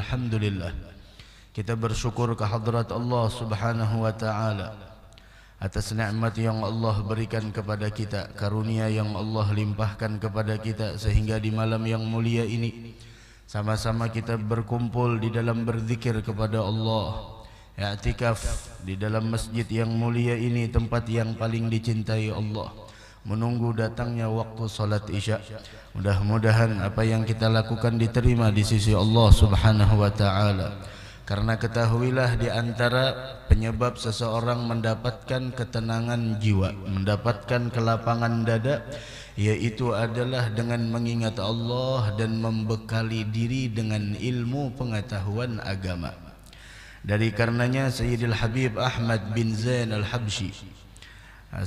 alhamdulillah. Kita bersyukur kehadrat Allah Subhanahu wa taala atas nikmat yang Allah berikan kepada kita, karunia yang Allah limpahkan kepada kita, sehingga di malam yang mulia ini sama-sama kita berkumpul di dalam berzikir kepada Allah, i'tikaf di dalam masjid yang mulia ini, tempat yang paling dicintai Allah, menunggu datangnya waktu salat Isya. Mudah-mudahan apa yang kita lakukan diterima di sisi Allah Subhanahu wa taala. Karena ketahuilah, di antara penyebab seseorang mendapatkan ketenangan jiwa, mendapatkan kelapangan dada, yaitu adalah dengan mengingat Allah dan membekali diri dengan ilmu pengetahuan agama. Dari karenanya Sayyidil Habib Ahmad bin Zain Al-Habsyi,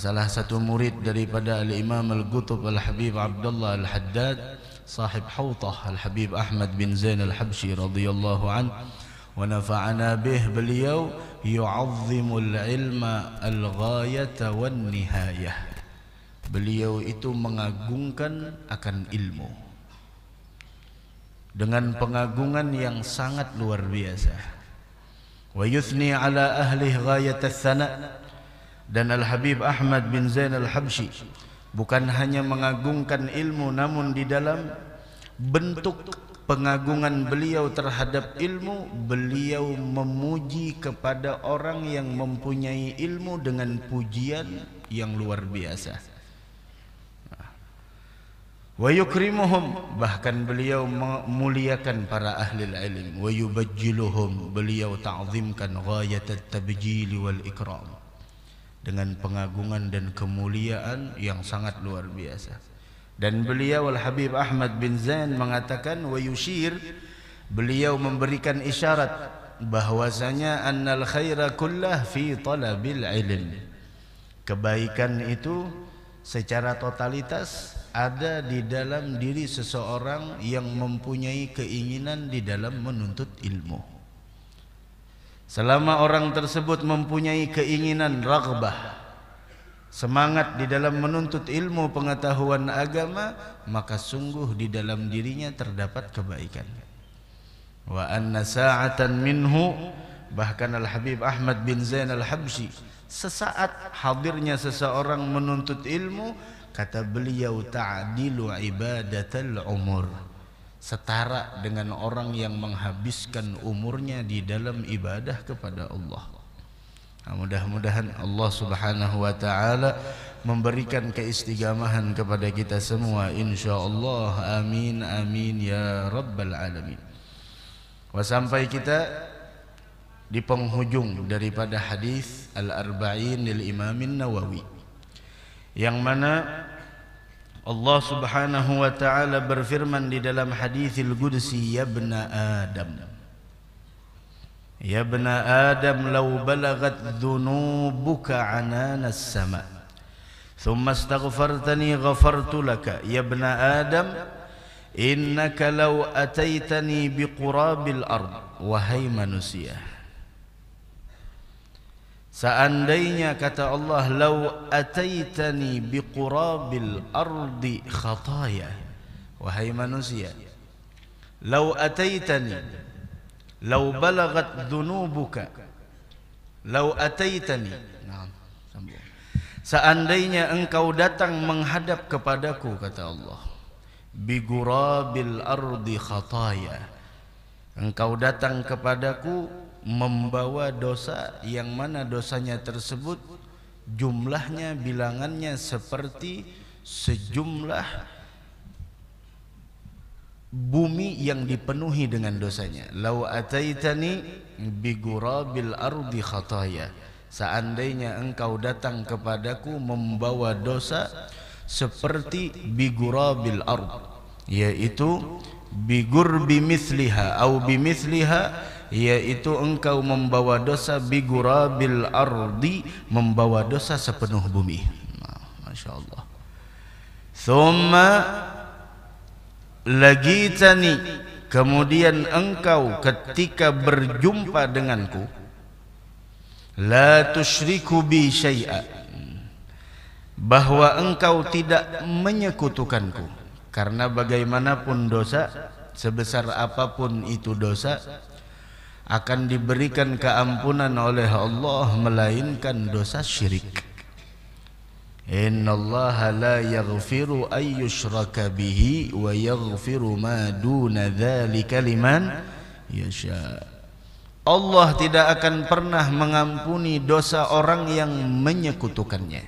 salah satu murid daripada Al-Imam Al-Qutb Al-Habib Abdullah Al-Haddad, sahib Hawtah Al-Habib Ahmad bin Zain Al-Habsyi radhiyallahu anhu wa nafa'ana bih, beliau yu'azzimul ilma al-ghayata wan nihayah. Beliau itu mengagungkan akan ilmu dengan pengagungan yang sangat luar biasa. Wa yuthni ala ahli ghayat ats-tsana. Dan Al-Habib Ahmad bin Zain Al-Habsyi bukan hanya mengagungkan ilmu, namun di dalam bentuk pengagungan beliau terhadap ilmu, beliau memuji kepada orang yang mempunyai ilmu dengan pujian yang luar biasa. Wa yukrimuhum, bahkan beliau memuliakan para ahli ilmu. Wa yubajjiluhum, beliau ta'zimkan ghayat at-tabjil wal ikram, dengan pengagungan dan kemuliaan yang sangat luar biasa. Dan beliau Al-Habib Ahmad bin Zain mengatakan, wa yushir, beliau memberikan isyarat bahwasanya annal khaira kullah fi talabil ilm. Kebaikan itu secara totalitas ada di dalam diri seseorang yang mempunyai keinginan di dalam menuntut ilmu. Selama orang tersebut mempunyai keinginan, raghbah, semangat di dalam menuntut ilmu pengetahuan agama, maka sungguh di dalam dirinya terdapat kebaikan. Wa anna sa'atan minhu, bahkan Al-Habib Ahmad bin Zain Al-Habsyi, sesaat hadirnya seseorang menuntut ilmu, kata beliau, ta'dilu ibadatal umur, setara dengan orang yang menghabiskan umurnya di dalam ibadah kepada Allah. Mudah-mudahan Allah Subhanahu wa taala memberikan keistiqamahan kepada kita semua, insyaallah. Amin amin ya rabbal alamin. Sampai kita di penghujung daripada hadis Al-Arba'in Al-Imam An-Nawawi, yang mana Allah Subhanahu wa taala berfirman di dalam haditsil qudsi, ya ibna Adam, ya ibna Adam, law balagat dhunubuka ananas sama thumma astaghfartani ghafartu laka, ya ibna Adam, innaka law ataitani biqurabil ard, wahai manusia, seandainya, kata Allah, law ataitani biqurabil ardi khataya, wahai manusia, law ataitani, law balagat dhunubuka, law ataitani, seandainya engkau datang menghadap kepadaku, kata Allah, biqurabil ardi khataya, engkau datang kepadaku membawa dosa yang mana dosanya tersebut jumlahnya, bilangannya seperti sejumlah bumi yang dipenuhi dengan dosanya. Lau ataitani bigurabil ardi khataya, seandainya engkau datang kepadaku membawa dosa seperti bigurabil ard, yaitu bigurbi mithliha au bimithliha, yaitu engkau membawa dosa bigurabil ardi, membawa dosa sepenuh bumi. Masya Allah. Thumma lagitani, kemudian engkau ketika berjumpa denganku, la tusyriku bi syai'a, bahwa engkau tidak menyekutukanku. Karena bagaimanapun dosa, sebesar apapun itu dosa, akan diberikan keampunan oleh Allah melainkan dosa syirik. Innallaha la yaghfiru ay yushraka bihi wa yaghfiru ma duna dzalika liman yasha. Allah tidak akan pernah mengampuni dosa orang yang menyekutukannya,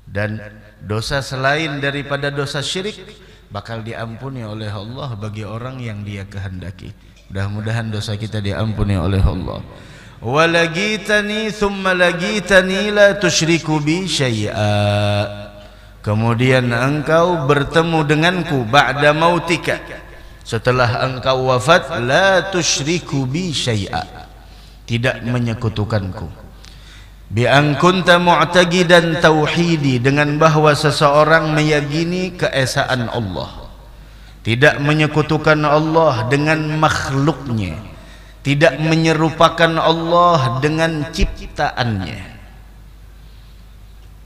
dan dosa selain daripada dosa syirik bakal diampuni oleh Allah bagi orang yang Dia kehendaki. Mudah-mudahan dosa kita diampuni oleh Allah. Walagitani thumma lagitani la tusyriku bi syai'a. Kemudian engkau bertemu denganku ba'da mautika, setelah engkau wafat, la tusyriku bi syai'a, tidak menyekutukanku. Bi an kunta mu'taqidan tauhidi, dengan bahwa seseorang meyakini keesaan Allah, tidak menyekutukan Allah dengan makhluknya, tidak menyerupakan Allah dengan ciptaannya.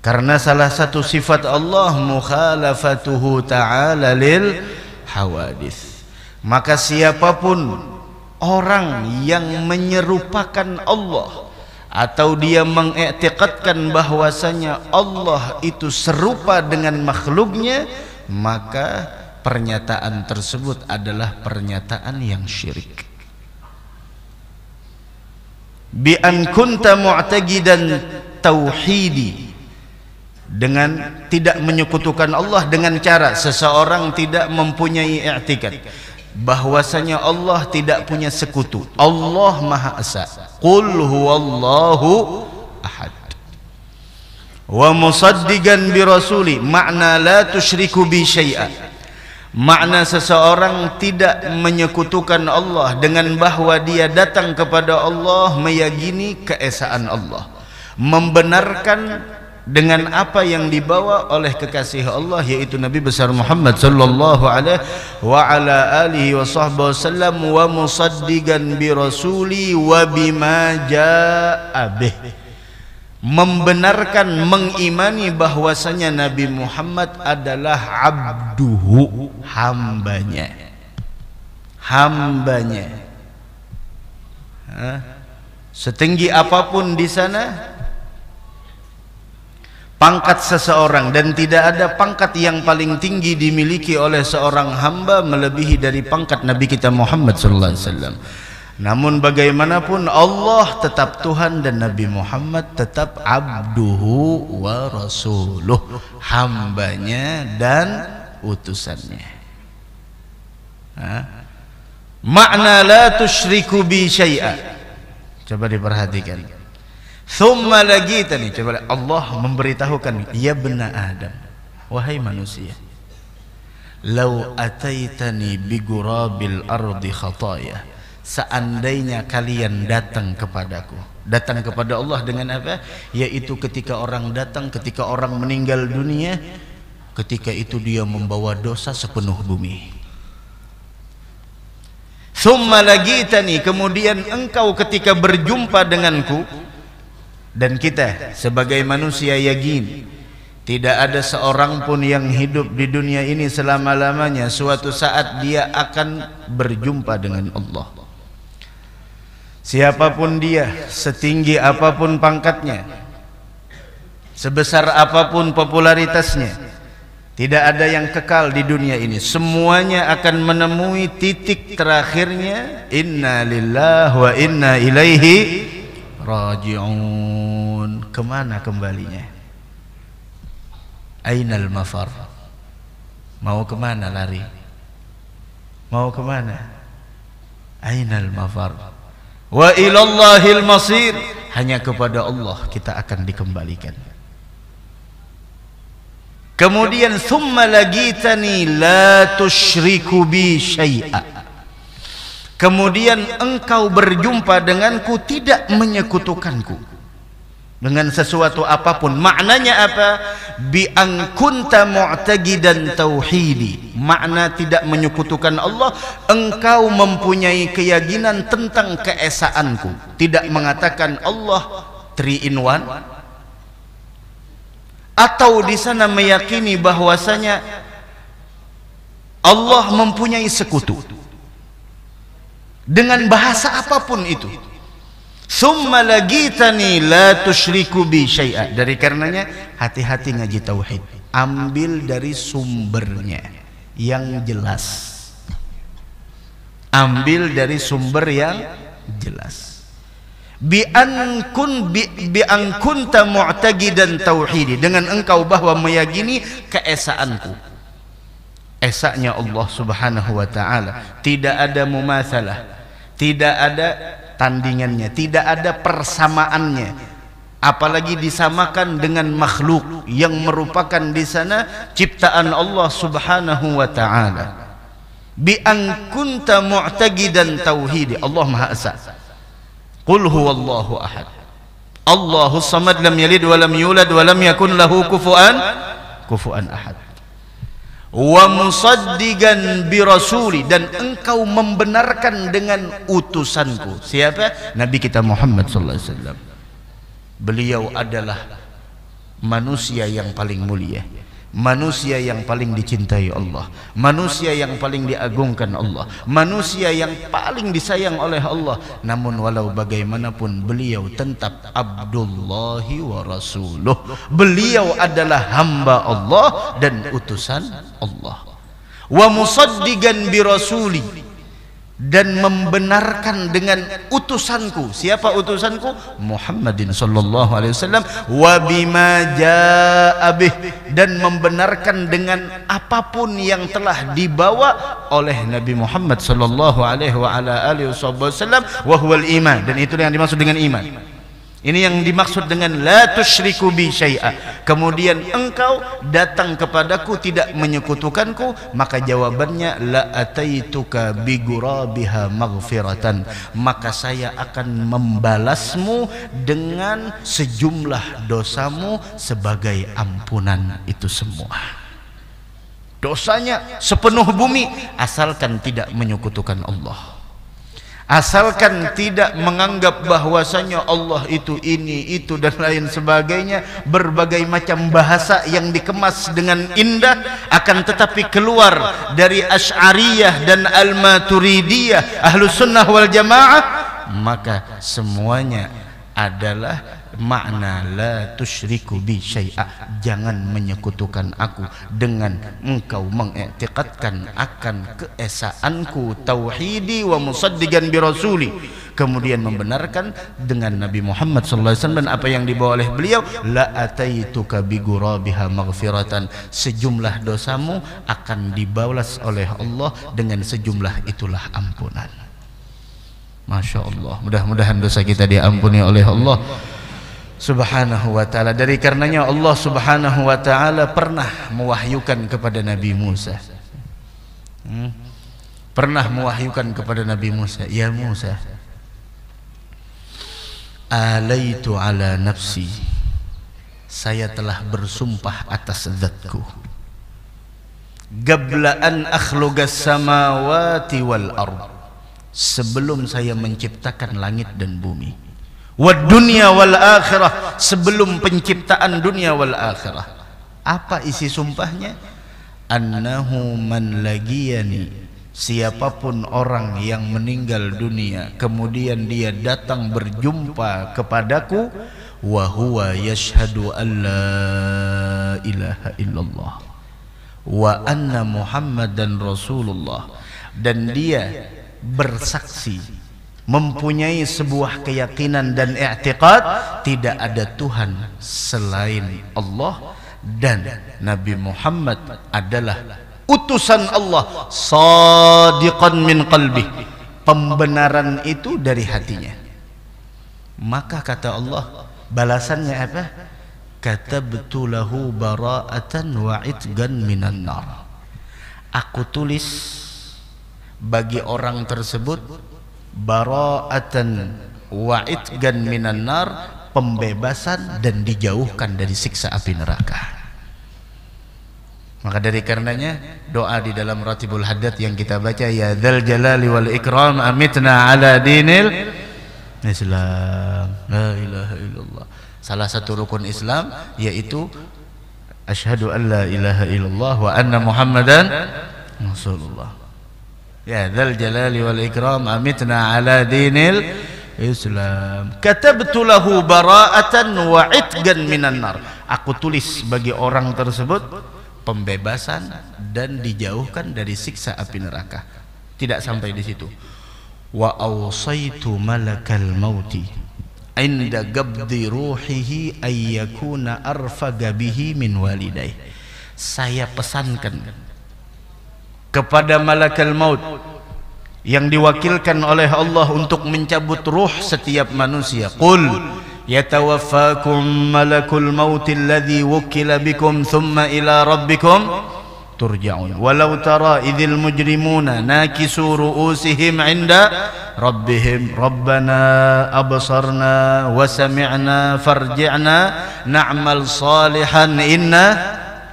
Karena salah satu sifat Allah mukhalafatuhu ta'ala lil hawadits. Maka siapapun orang yang menyerupakan Allah atau dia mengiktikadkan bahwasanya Allah itu serupa dengan makhluknya, maka pernyataan tersebut adalah pernyataan yang syirik. Bi an kunta mu'taqidan tauhidi, dengan tidak menyekutukan Allah dengan cara seseorang tidak mempunyai i'tikad bahwasanya Allah tidak punya sekutu. Allah Maha Esa. Qul huwallahu ahad. Wa musaddiqan bi rasuli, makna la tusyriku bi syai'a. Makna seseorang tidak menyekutukan Allah dengan bahwa dia datang kepada Allah meyakini keesaan Allah, membenarkan dengan apa yang dibawa oleh kekasih Allah, yaitu Nabi besar Muhammad sallallahu alaihi wa ala alihi wa sahbihi wasallam, wa musaddiqan bi rasuli wa bima jaa bih, membenarkan, mengimani bahwasanya Nabi Muhammad adalah abduhu, hambanya. Setinggi apapun di sana pangkat seseorang, dan tidak ada pangkat yang paling tinggi dimiliki oleh seorang hamba melebihi dari pangkat Nabi kita Muhammad sallallahu alaihi wasallam. Namun bagaimanapun Allah tetap Tuhan dan Nabi Muhammad tetap abduhu wa rasuluh, hambanya dan utusannya. Makna la tusyriku bi syai'a, coba diperhatikan. Thumma lagitani, coba Allah memberitahukan, ya bena Adam, wahai manusia, lau ataitani bi gurabil ardi khataya, seandainya kalian datang kepadaku, datang kepada Allah dengan apa? Yaitu ketika orang datang, ketika orang meninggal dunia, ketika itu dia membawa dosa sepenuh bumi. Tsumma lagitani, kemudian engkau ketika berjumpa denganku, dan kita sebagai manusia yakin tidak ada seorang pun yang hidup di dunia ini selama-lamanya, suatu saat dia akan berjumpa dengan Allah. Siapapun dia, setinggi apapun pangkatnya, sebesar apapun popularitasnya, tidak ada yang kekal di dunia ini. Semuanya akan menemui titik terakhirnya, inna lillahi wa inna ilaihi raji'un. Kemana kembalinya? Ainal mafar? Mau kemana lari? Mau kemana? Ainal mafar? Wa ilallahil masir, hanya kepada Allah kita akan dikembalikan. Kemudian thumma lagitani la tusyriku bi syai'a, kemudian engkau berjumpa denganku tidak menyekutukanku dengan sesuatu apapun. Maknanya apa? Bi an kunta mu'taqidan tauhidi, makna tidak menyekutukan Allah, engkau mempunyai keyakinan tentang keesaanku, tidak mengatakan Allah 3 in 1, atau di sana meyakini bahwasanya Allah mempunyai sekutu. dengan bahasa apapun itu. Summa lagitani la tusyriku bi syai'a. Dari karenanya hati-hati ngaji tauhid. Ambil dari sumbernya yang jelas. Ambil dari sumber yang jelas. Bi an kunta mu'taqidan tauhidi, dengan engkau bahwa meyakini keesaanku. Esanya Allah Subhanahu wa taala, tidak ada mumatsalah, tidak ada tandingannya, tidak ada persamaannya, apalagi disamakan dengan makhluk yang merupakan di sana ciptaan Allah Subhanahu wa taala. Bi an kunta mu'taqidan tauhidi, Allah Maha Esa. Qul huwallahu ahad, Allahus samad, lam yalid wa lam yulad wa lam yakun lahu kufuwan ahad. Wa musaddiqan bi rasuli, dan engkau membenarkan dengan utusanku. Siapa? Nabi kita Muhammad sallallahu alaihi wasallam. Beliau adalah manusia yang paling mulia, manusia yang paling dicintai Allah, manusia yang paling diagungkan Allah, manusia yang paling disayang oleh Allah. Namun walau bagaimanapun beliau tetap Abdullahi wa Rasuluh. Beliau adalah hamba Allah dan utusan Allah. Wa musaddiqan bi rasuli, dan membenarkan dengan utusanku. Siapa utusanku? Muhammadin sallallahu alaihi wasallam. Wa bima jaa bih, dan membenarkan dengan apapun yang telah dibawa oleh Nabi Muhammad sallallahu alaihi wa ala alihi wasallam. Wa huwal iman, dan itulah yang dimaksud dengan iman. Ini yang dimaksud dengan la tusyriku bi syai'a. Kemudian engkau datang kepadaku tidak menyekutukanku, maka jawabannya la ataituka bi gurabiha maghfiratan, maka saya akan membalasmu dengan sejumlah dosamu sebagai ampunan itu semua. Dosanya sepenuh bumi asalkan tidak menyekutukan Allah. Asalkan tidak menganggap bahwasanya Allah itu ini, itu dan lain sebagainya, berbagai macam bahasa yang dikemas dengan indah, akan tetapi keluar dari Asy'ariyah dan Al-Maturidiyah, Ahlus Sunnah wal Jamaah, maka semuanya adalah makna la tusyriku bi syai'a. Jangan menyekutukan aku, dengan engkau mengiktikadkan akan keesaanku, tauhidi, wa musaddiqan bi rasuli, kemudian membenarkan dengan Nabi Muhammad sallallahu alaihi wasallam dan apa yang dibawa oleh beliau. La ataituka bi gurabiha maghfiratan, sejumlah dosamu akan dibalas oleh Allah dengan sejumlah itulah ampunan. Masya Allah, mudah-mudahan dosa kita diampuni oleh Allah Subhanahu wa ta'ala. Dari karenanya Allah Subhanahu wa ta'ala pernah mewahyukan kepada Nabi Musa, pernah mewahyukan kepada Nabi Musa, ya Musa, alaitu ala nafsi, saya telah bersumpah atas zatku, qabla an akhluqas samawati wal ard, sebelum saya menciptakan langit dan bumi, wad dunya wal akhirah, sebelum penciptaan dunia wal akhirah. Apa isi sumpahnya? Annahu man lagiyani, siapapun orang yang meninggal dunia kemudian dia datang berjumpa kepadaku, wa huwa yashhadu an la ilaha illallah wa anna muhammadan rasulullah, dan dia bersaksi, mempunyai sebuah keyakinan dan i'tiqad tidak ada Tuhan selain Allah dan Nabi Muhammad adalah utusan Allah, shadiqan min qalbi, pembenaran itu dari hatinya. Maka kata Allah, balasannya apa? Katabtu lahu bara'atan wa itqan minan nar, aku tulis bagi orang tersebut bara'atan wa itqan minan nar, pembebasan dan dijauhkan dari siksa api neraka. Maka dari karenanya doa di dalam Ratibul Haddad yang kita baca, ya dzal jalali wal ikram amitna ala dinil Islam, la ilaha illallah. Salah satu rukun Islam yaitu asyhadu an la ilaha illallah wa anna muhammadan rasulullah. Ya dzal jalali wal ikram amitna ala dinil Islam. Katabtu lahu bara'atan wa itqan minan nar. Aku tulis bagi orang tersebut pembebasan dan dijauhkan dari siksa api neraka. Tidak sampai di situ. Wa awsaitu malakal mauti inda gabdi ruhihi ayyakuna arfaga bihi min walidayh. Saya pesankan kepada malakal maut yang diwakilkan oleh Allah untuk mencabut ruh setiap manusia. Qul yatawaffakum malakul maut alladhi wukila bikum thumma ila rabbikum turja'un. Walau tara idzil mujrimuna nakisu ru'usihim 'inda rabbihim rabbana absarna wa sami'na farji'na na'mal salihan inna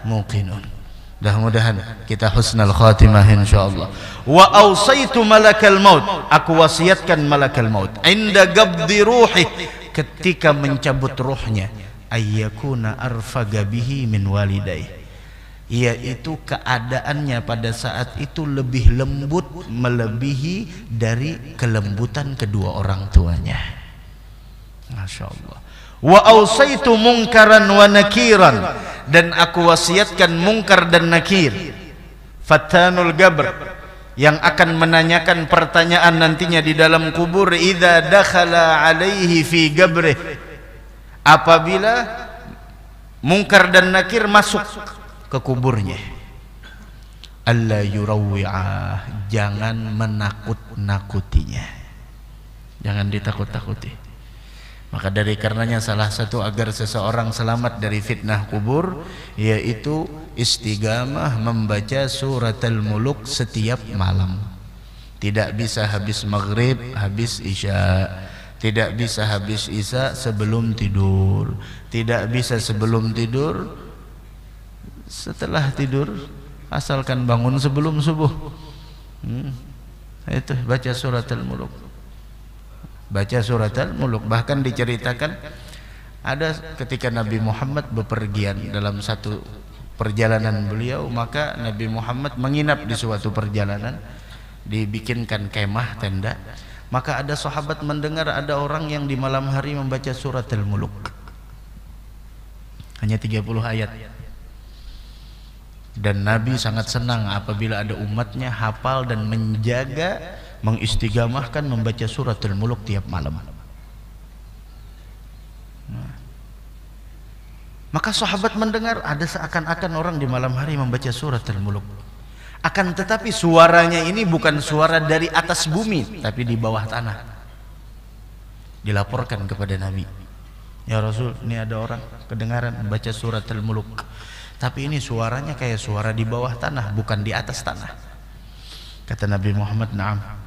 muqinun. Mudah-mudahan kita husnul khatimah insyaallah. Wa awsaitu malakal maut, aku wasiatkan malakal maut inda gabdi ruhi, ketika mencabut ruhnya, ayyakuna arfaga bihi min walidayh, yaitu keadaannya pada saat itu lebih lembut melebihi dari kelembutan kedua orang tuanya. Masya Allah. Wa awsaitu munkaran wa nakiran, dan aku wasiatkan mungkar dan nakir, fatanul gabr, yang akan menanyakan pertanyaan nantinya di dalam kubur, idza dakhala alaihi fi gabrih, apabila mungkar dan nakir masuk ke kuburnya, alla yurawwi'ah, jangan menakut-nakutinya, jangan ditakut-takuti. Maka dari karenanya salah satu agar seseorang selamat dari fitnah kubur, yaitu istiqamah membaca surat Al-Muluk setiap malam. Tidak bisa habis maghrib, habis isya. Tidak bisa habis isya sebelum tidur. Tidak bisa sebelum tidur, setelah tidur, asalkan bangun sebelum subuh. Itu baca surat Al-Muluk. Baca surat Al-Muluk. Bahkan diceritakan ada ketika Nabi Muhammad bepergian dalam satu perjalanan beliau, maka Nabi Muhammad menginap di suatu perjalanan, dibikinkan kemah, tenda. Maka ada sahabat mendengar ada orang yang di malam hari membaca surat Al-Muluk, hanya 30 ayat. Dan Nabi sangat senang apabila ada umatnya hafal dan menjaga, mengistigamahkan membaca surat Al-Muluk tiap malam. Maka sahabat mendengar ada seakan-akan orang di malam hari membaca surat Al-Muluk. Akan tetapi suaranya ini bukan suara dari atas bumi, tapi di bawah tanah. Dilaporkan kepada Nabi, ya Rasul, ini ada orang kedengaran membaca surat Al-Muluk, tapi ini suaranya kayak suara di bawah tanah, bukan di atas tanah. Kata Nabi Muhammad, "Na'am,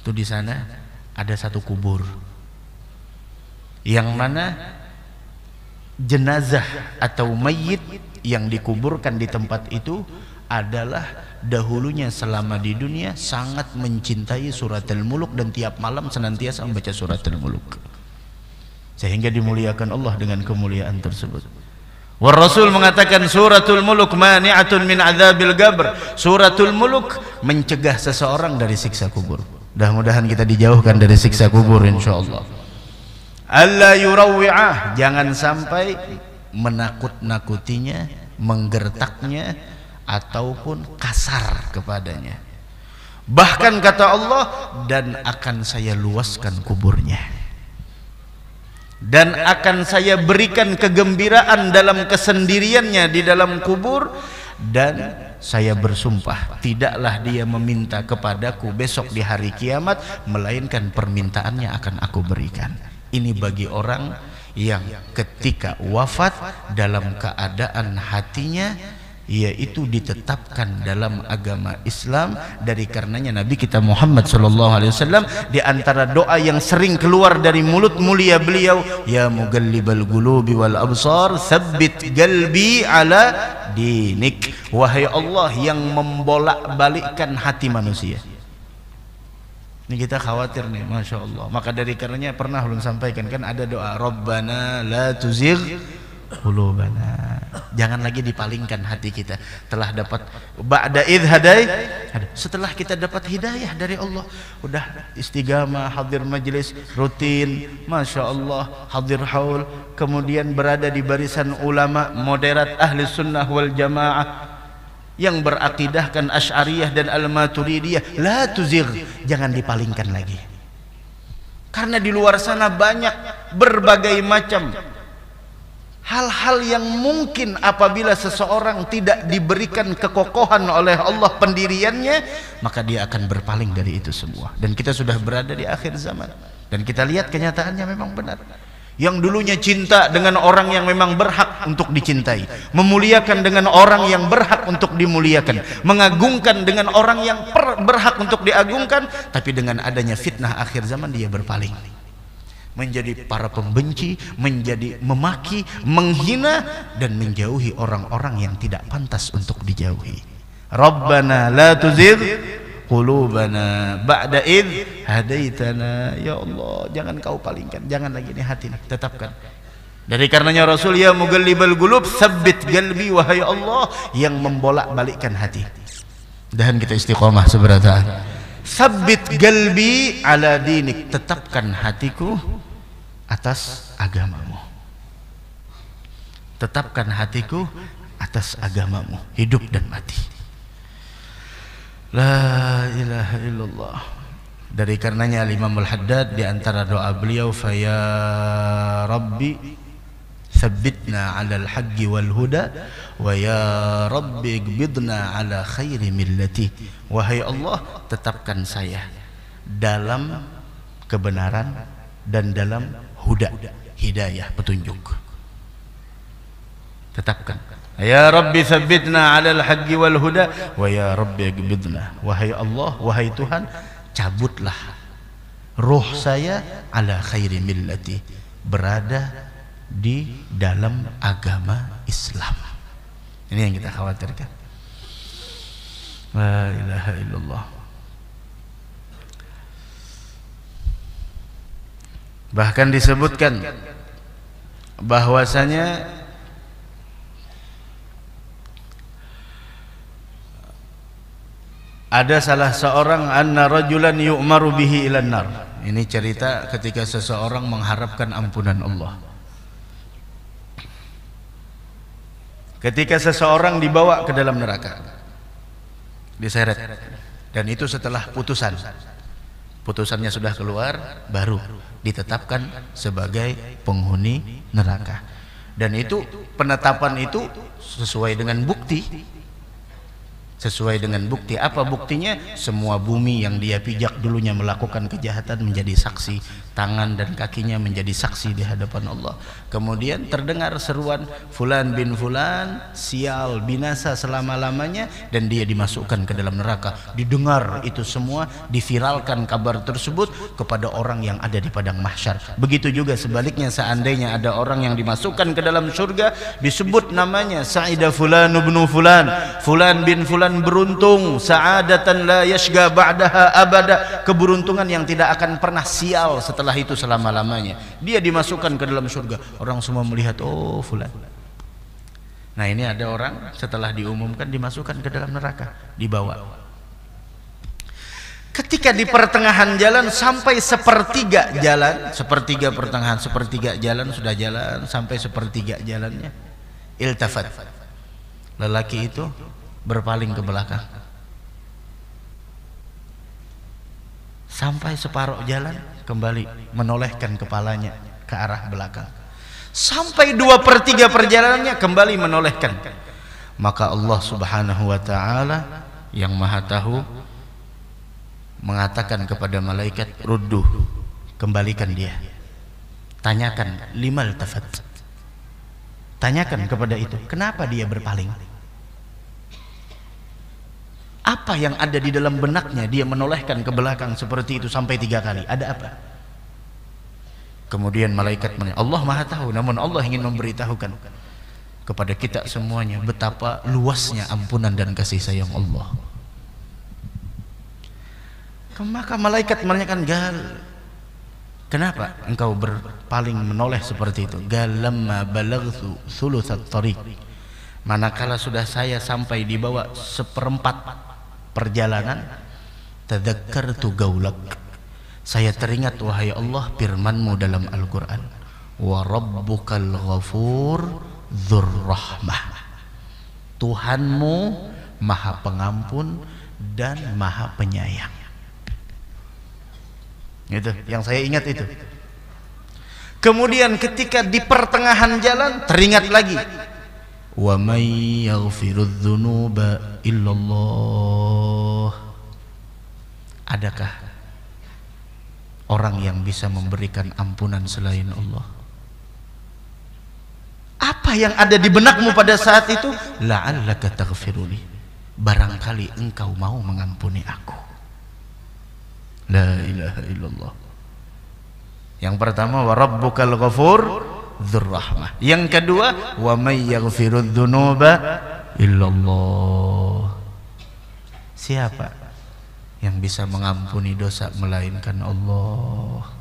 itu di sana ada satu kubur yang mana jenazah atau mayit yang dikuburkan di tempat itu adalah dahulunya selama di dunia sangat mencintai surat Al-Muluk dan tiap malam senantiasa membaca surat Al-Muluk, sehingga dimuliakan Allah dengan kemuliaan tersebut." War Rasul mengatakan suratul muluk mani'atun min adzabil qabr. Suratul Muluk mencegah seseorang dari siksa kubur. Mudah-mudahan kita dijauhkan dari siksa kubur insyaallah. Alla yurawwi'ah, jangan sampai menakut-nakutinya, menggertaknya ataupun kasar kepadanya. Bahkan kata Allah, dan akan saya luaskan kuburnya, dan akan saya berikan kegembiraan dalam kesendiriannya di dalam kubur, dan saya bersumpah tidaklah dia meminta kepadaku besok di hari kiamat melainkan permintaannya akan aku berikan. Ini bagi orang yang ketika wafat dalam keadaan hatinya yaitu ditetapkan dalam agama Islam. Dari karenanya Nabi kita Muhammad SAW, di antara doa yang sering keluar dari mulut mulia beliau, ya mugallibal qulubi wal absar tsabbit qalbi ala dinik, wahai Allah yang membolak-balikkan hati manusia. Ini kita khawatir nih, Masya Allah. Maka dari karenanya pernah belum sampaikan kan ada doa, Rabbana la tuzigh qulubana. Jangan lagi dipalingkan hati kita. Telah dapat ba'da idh hadai, setelah kita dapat hidayah dari Allah, udah istiqamah, hadir majlis rutin, Masya Allah, hadir haul, kemudian berada di barisan ulama moderat ahli sunnah wal jamaah yang berakidahkan Asy'ariyah dan Al-Maturidiyah. La tuzigh, jangan dipalingkan lagi. Karena di luar sana banyak berbagai macam hal-hal yang mungkin apabila seseorang tidak diberikan kekokohan oleh Allah pendiriannya, maka dia akan berpaling dari itu semua. Dan kita sudah berada di akhir zaman, dan kita lihat kenyataannya memang benar. Yang dulunya cinta dengan orang yang memang berhak untuk dicintai, memuliakan dengan orang yang berhak untuk dimuliakan, mengagungkan dengan orang yang berhak untuk diagungkan, tapi dengan adanya fitnah akhir zaman dia berpaling, menjadi para pembenci, menjadi memaki, menghina, dan menjauhi orang-orang yang tidak pantas untuk dijauhi. Rabbana la tuzigh qulubana ba'da idh hadaitana. Ya Allah, jangan kau palingkan, jangan lagi nih hati nih, tetapkan. Dari karenanya Rasul, ya mugallibal qulub tsabbit qalbi, wahai Allah yang membolak-balikkan hati. Dan kita istiqomah seberata. Tsabbit qalbi ala dinik, tetapkan hatiku atas agamamu. Tetapkan hatiku atas agamamu, hidup dan mati. La ilaha illallah. Dari karenanya Imam Al-Haddad di antara doa beliau, fa ya rabbi tsabbitna 'alal haqqi wal huda wa ya rabbi iqbidna 'ala khairi millati. Wahai Allah, tetapkan saya dalam kebenaran dan dalam huda, hidayah, petunjuk. Tetapkan. Ya Rabbi tsabbitna 'alal haqqi wal huda wa ya Rabbi iqbidna. Wahai Allah, wahai Tuhan, cabutlah ruh saya ala khairi millati, berada di dalam agama Islam. Ini yang kita khawatirkan. La ilaha illallah. Bahkan disebutkan bahwasanya ada salah seorang, anna rajulan yu'maru bihi ilan nar. Ini cerita ketika seseorang mengharapkan ampunan Allah. Ketika seseorang dibawa ke dalam neraka, diseret, dan itu setelah putusan. Putusannya sudah keluar, baru ditetapkan sebagai penghuni neraka. Dan itu, penetapan itu sesuai dengan bukti. Sesuai dengan bukti. Apa buktinya? Semua bumi yang dia pijak dulunya melakukan kejahatan menjadi saksi, tangan dan kakinya menjadi saksi di hadapan Allah. Kemudian terdengar seruan, fulan bin fulan sial, binasa selama-lamanya, dan dia dimasukkan ke dalam neraka. Didengar itu semua, diviralkan kabar tersebut kepada orang yang ada di padang mahsyar. Begitu juga sebaliknya, seandainya ada orang yang dimasukkan ke dalam surga, disebut namanya, Sa'ida fulan ibn fulan, fulan bin fulan beruntung, sa'adatan la yashga ba'daha abada, keberuntungan yang tidak akan pernah sial setelah itu selama-lamanya. Dia dimasukkan ke dalam surga. Orang semua melihat, oh fulan. Nah, ini ada orang setelah diumumkan dimasukkan ke dalam neraka, dibawa. Ketika di pertengahan jalan, sampai sepertiga jalan, sepertiga pertengahan, sepertiga jalan, sudah jalan sampai sepertiga jalannya, iltafat, lelaki itu berpaling ke belakang. Sampai separuh jalan, kembali menolehkan kepalanya ke arah belakang. Sampai 2/3 perjalanannya, kembali menolehkan. Maka Allah Subhanahu wa ta'ala yang maha tahu mengatakan kepada malaikat, rudduh, kembalikan dia. Tanyakan, limal tafat, tanyakan kepada itu, kenapa dia berpaling? Apa yang ada di dalam benaknya dia menolehkan ke belakang seperti itu sampai 3 kali? Ada apa? Kemudian malaikat menanya, Allah maha tahu, namun Allah ingin memberitahukan kepada kita semuanya betapa luasnya ampunan dan kasih sayang Allah. Maka malaikat menanyakan, gal, kenapa engkau berpaling menoleh seperti itu? Gal lamma balagtu thulutsat tariq, Manakala sudah saya sampai di bawah seperempat perjalanan, tadzakkartu gaulak, saya teringat wahai Allah firman-Mu dalam Al-Qur'an, wa rabbukal ghafur dzur rahmah. Tuhanmu Maha Pengampun dan Maha Penyayang. Itu yang saya ingat itu. Kemudian ketika di pertengahan jalan teringat lagi, wa may yaghfirudz dzunuba illallah. Adakah orang yang bisa memberikan ampunan selain Allah? Apa yang ada di benakmu pada saat itu? La'allaka taghfiruli, barangkali engkau mau mengampuni aku. La ilaha illallah. Yang pertama, wa rabbukal ghafur dzur rahmah. Yang kedua, wa may yaghfirudz dzunuba illallah. Siapa yang bisa mengampuni dosa melainkan Allah?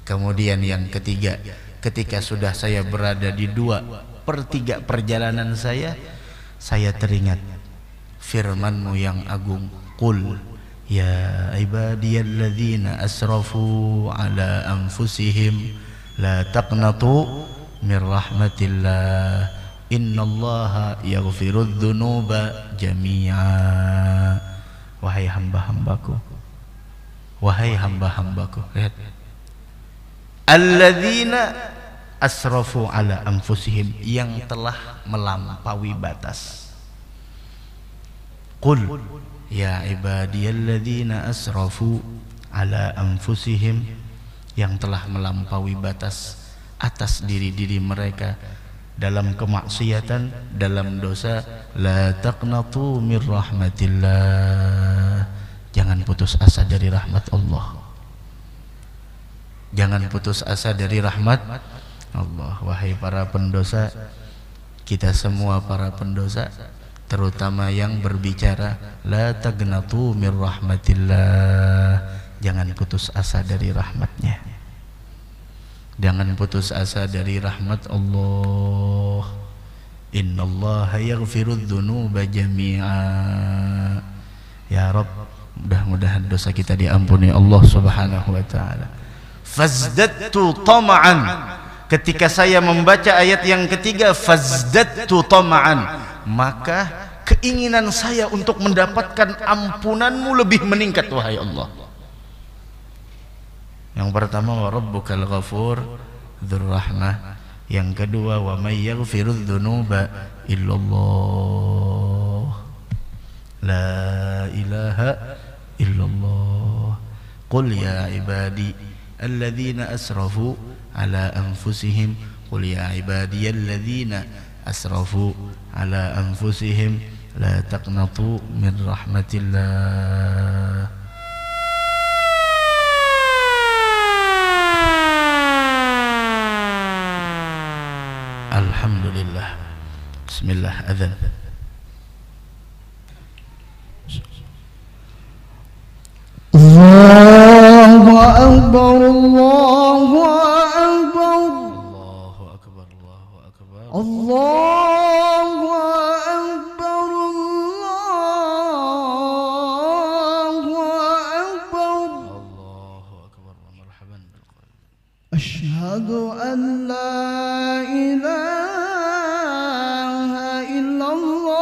Kemudian yang ketiga, ketika sudah saya berada di 2/3 perjalanan saya teringat firman-Mu yang agung, qul ya ibadiyalladzina asrafu ala anfusihim la taqnatu min rahmatillah innallaha yaghfirudz dzunuba jami'a. Wahai hamba-hambaku, wahai hamba-hambaku, lihat, alladzina asrafu ala anfusihim, yang telah melampaui batas. Qul ya ibadiyalladzina asrafu ala anfusihim, yang telah melampaui batas atas diri-diri mereka dalam kemaksiatan, dalam dosa, la taqnatu min rahmatillah, jangan putus asa dari rahmat Allah. Jangan putus asa dari rahmat Allah. Wahai para pendosa, kita semua para pendosa, terutama yang berbicara, la taqnatu min rahmatillah, jangan putus asa dari rahmatnya. Jangan putus asa dari rahmat Allah. Innallaha yaghfirudz dzunuba jami'a. Ya Rabb, mudah-mudahan dosa kita diampuni Allah Subhanahu wa taala. Fazdadtu tama'an, ketika saya membaca ayat yang ketiga, fazdadtu tama'an, maka keinginan saya untuk mendapatkan ampunan-Mu lebih meningkat wahai Allah. Yang pertama, wa rabbukal ghafur dzur rahmah. Yang kedua, wa may yaghfirudz dzunuba illallah, la ilaha illallah. Qul ya ibadi alladzina asrafu ala anfusihim, qul ya ibadiyalladzina asrafu ala anfusihim la taqnatu min rahmatillah. Alhamdulillah. Bismillah, adzan. Allahu akbar, Allahu akbar, Allahu akbar, Allahu akbar. Allahu akbar, Allahu akbar. Allahu akbar wa marhaban bil qalbi. Asyhadu an la ilaha illallah.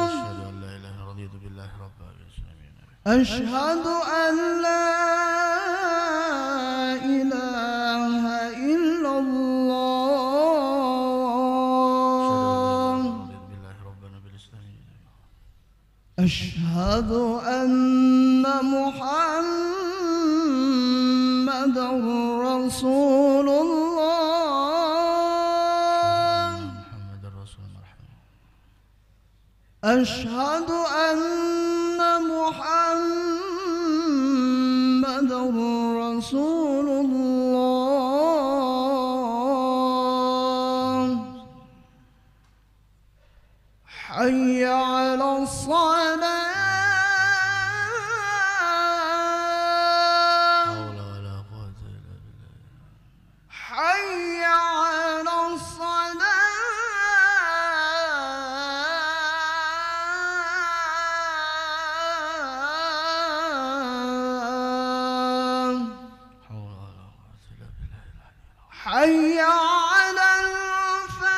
Asyhadu an la ilaha raditu billahi rabban alamin. Asyhadu an la ilaha illallah. Asyhadu anna Muhammadar Rasulullah. Asyhadu anna Muhammadar Rasulullah. Hayya 'ala shalah. Hayya 'ala salah. حي على الفلاح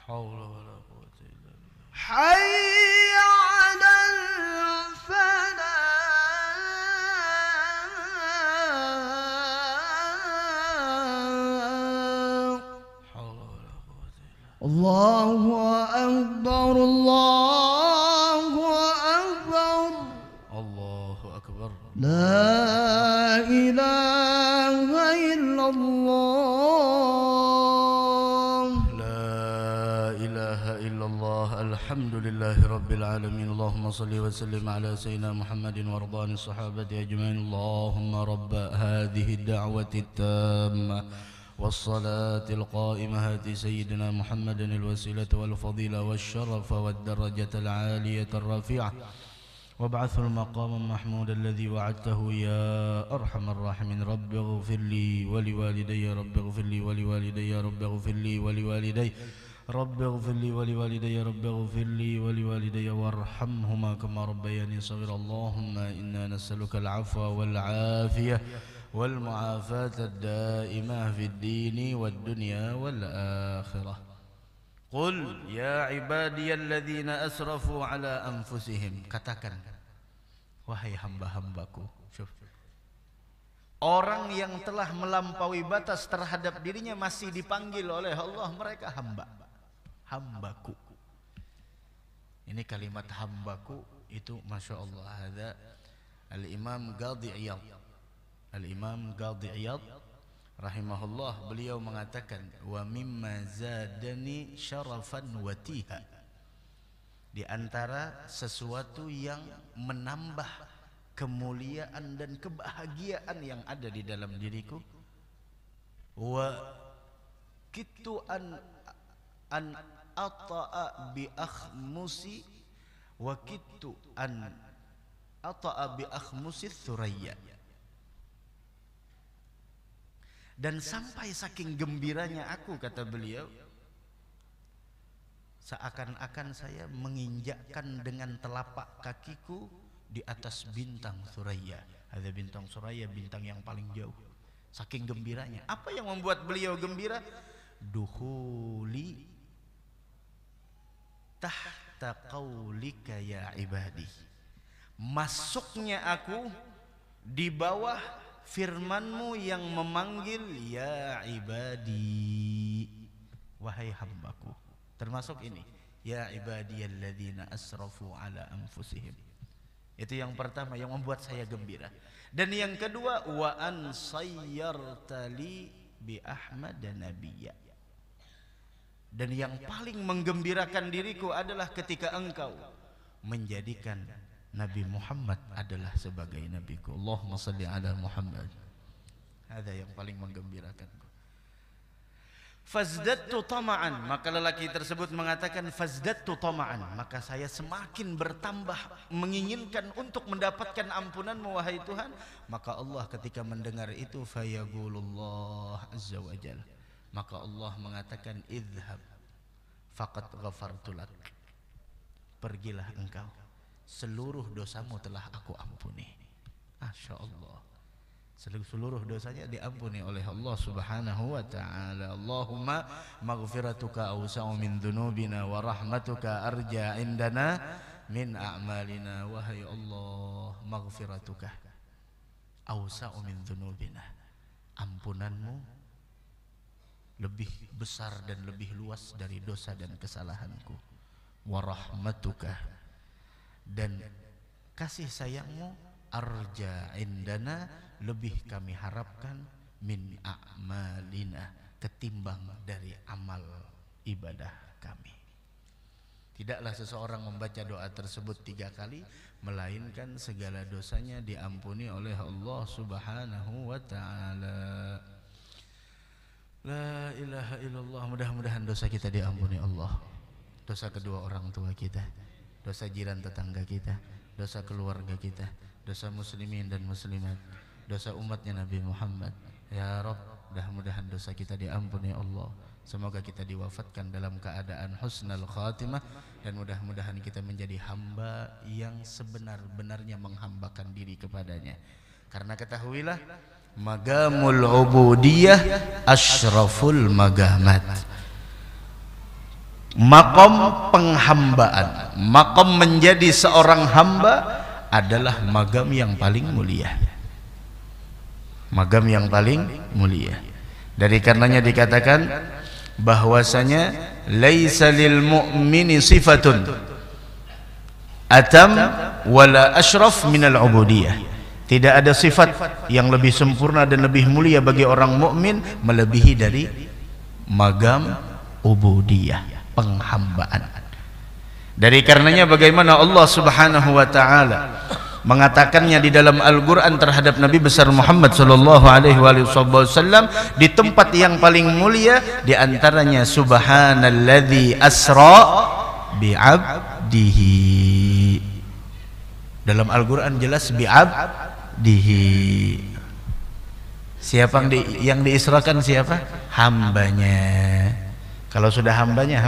حول ولا قوة إلا بالله حي على الفلاح حول ولا قوة إلا الله أكبر الله أكبر الله أكبر لا إله إلا الله لا إله إلا الله الحمد لله رب العالمين اللهم صل وسلم على سيدنا محمد وارض الصحابة أجمعين اللهم رب هذه الدعوة التامة والصلاة القائمة هات سيدنا محمد الوسيلة والفضيلة والشرف والدرجة العالية الرفيعة وابعثه المقام المحمود الذي وعدته يا أرحم الراحمين رب اغفر لي ولوالدي رب اغفر لي ولوالدي رب اغفر لي ولوالدي رب اغفر لي ولوالدي رب اغفر لي ولوالدي وارحمهما كما ربياني صغيرا اللهم إنا نسألك العفو والعافية والمعافاة الدائمة في الدين والدنيا والآخرة قل يا عبادي الذين أسرفوا على أنفسهم katakan wahai hamba-hambaku orang yang telah melampaui batas terhadap dirinya masih dipanggil oleh Allah mereka hambaku ini kalimat hambaku itu Masya Allah ada Al-Imam Qadhi Iyad rahimahullah beliau mengatakan wa mimma zadani syarafan watiha di antara sesuatu yang menambah kemuliaan dan kebahagiaan yang ada di dalam diriku wa kittu an ata'a bi akhmusi wa kittu an ata'a bi akhmusi thuraya dan sampai saking gembiranya aku kata beliau seakan-akan saya menginjakkan dengan telapak kakiku di atas bintang Suraya. Ada bintang Suraya bintang yang paling jauh. Saking gembiranya. Apa yang membuat beliau gembira? Dukhuli tahta qaulika ya ibadi. Masuknya aku di bawah firmanmu yang memanggil ya ibadi wahai hambaku termasuk ini ya ibadiyalladzina asrafu ala anfusihim itu yang pertama yang membuat saya gembira dan yang kedua wa an sayyartali bi ahmad dan nabiyya dan yang paling menggembirakan diriku adalah ketika engkau menjadikan Nabi Muhammad adalah sebagai nabiku. Allahumma salli ala Muhammad. Ada yang paling menggembirakanku. Fazdattu tama'an, maka lelaki tersebut mengatakan fazdattu tama'an, maka saya semakin bertambah menginginkan untuk mendapatkan ampunanmu wahai Tuhan. Maka Allah ketika mendengar itu fayaqulullah azza wa jalla, maka Allah mengatakan idhhab faqad ghafartu lak, pergilah engkau, seluruh dosamu telah aku ampuni. Masya Allah, seluruh dosanya diampuni oleh Allah subhanahu wa ta'ala. Allahumma maghfiratuka awsa'u min dhunubina wa rahmatuka arja indana min a'malina. Wahai Allah, maghfiratuka awsa'u min dhunubina, ampunanmu lebih besar dan lebih luas dari dosa dan kesalahanku. Wa rahmatuka, dan kasih sayangmu arja indana, lebih kami harapkan min a'malina, ketimbang dari amal ibadah kami. Tidaklah seseorang membaca doa tersebut 3 kali melainkan segala dosanya diampuni oleh Allah subhanahu wa ta'ala. La ilaha illallah. Mudah-mudahan dosa kita diampuni Allah, dosa kedua orang tua kita, dosa jiran tetangga kita, dosa keluarga kita, dosa muslimin dan muslimat, dosa umatnya Nabi Muhammad. Ya Rabb, mudah-mudahan dosa kita diampuni Allah. Semoga kita diwafatkan dalam keadaan husnul khatimah, dan mudah-mudahan kita menjadi hamba yang sebenar-benarnya menghambakan diri kepadanya. Karena ketahuilah, magamul ubudiyah asyraful magamat. Makom penghambaan, makom menjadi seorang hamba adalah magam yang paling mulia. Magam yang paling mulia. Dari karenanya dikatakan bahwasanya laisa lil mu'mini sifatun atam wala asyraf minal ubudiyah. Tidak ada sifat yang lebih sempurna dan lebih mulia bagi orang mukmin melebihi dari magam ubudiyah, penghambaan. Dari karenanya bagaimana Allah Subhanahu wa taala mengatakannya di dalam Al-Qur'an terhadap Nabi besar Muhammad sallallahu alaihi wasallam di tempat yang paling mulia, di antaranya subhanalladzi asra bi'abdihi. Dalam Al-Qur'an jelas bi'abdihi. Siapa yang diisrakan? Siapa? Hambanya. Kalau sudah hambanya.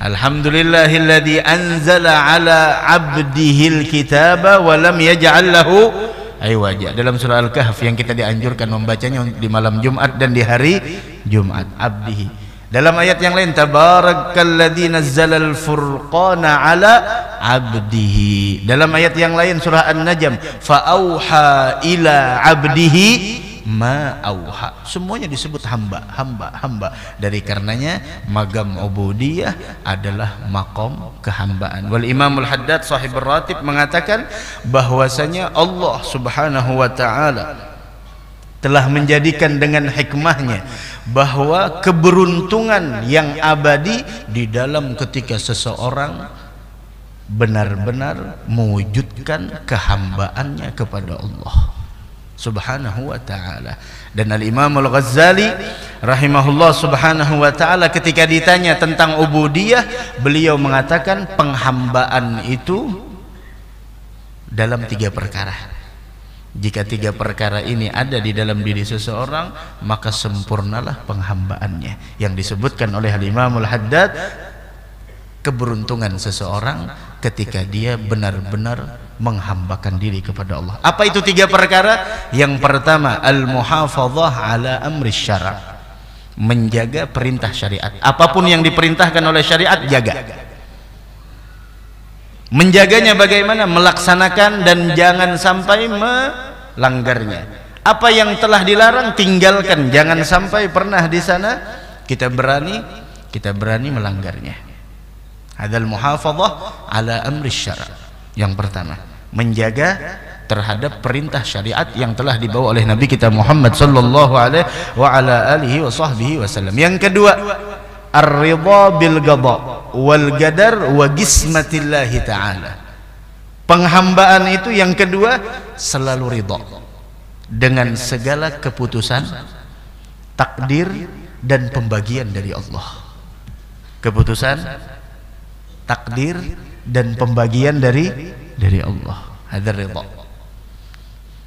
Alhamdulillahilladzi anzala ala abdihil kitaba wa lam yaj'al lahu aywaja. Dalam surah Al-Kahf yang kita dianjurkan membacanya di malam Jumat dan di hari Jumat, abdihi. Dalam ayat yang lain, tabarakalladzi nazzalal furqana ala abdihi. Dalam ayat yang lain surah An-Najm, fa auha ila abdihi ma auha. Semuanya disebut hamba. Dari karenanya magam ubudiyah adalah makom kehambaan. Wal Imamul Haddad sahibur ratib mengatakan bahwasanya Allah Subhanahu wa taala telah menjadikan dengan hikmahnya bahwa keberuntungan yang abadi di dalam ketika seseorang benar-benar mewujudkan kehambaannya kepada Allah Subhanahu wa ta'ala. Dan Al-Imam Al-Ghazali rahimahullah subhanahu wa ta'ala ketika ditanya tentang ubudiyah, beliau mengatakan penghambaan itu dalam 3 perkara. Jika 3 perkara ini ada di dalam diri seseorang, maka sempurnalah penghambaannya. Yang disebutkan oleh Al-Imam Al-Haddad, keberuntungan seseorang ketika dia benar-benar menghambakan diri kepada Allah. Apa itu 3 perkara? Yang pertama, al-muhafadzah ala amri syara', menjaga perintah syariat. Apapun yang diperintahkan oleh syariat, jaga. Menjaganya bagaimana? Melaksanakan dan jangan sampai melanggarnya. Apa yang telah dilarang, tinggalkan. Jangan sampai pernah di sana kita berani melanggarnya. Hadzal muhafadzah ala amri syara'. Yang pertama, menjaga terhadap perintah syariat yang telah dibawa oleh Nabi kita Muhammad sallallahu alaihi wa ala alihi wa sahbihi wasallam. Yang kedua, ar-ridha bil qada wal qadar wa qismatillahi ta'ala. Penghambaan itu yang kedua, selalu ridha dengan segala keputusan, takdir dan pembagian dari Allah. Keputusan, takdir dan pembagian dari Allah. Hadzal ridha.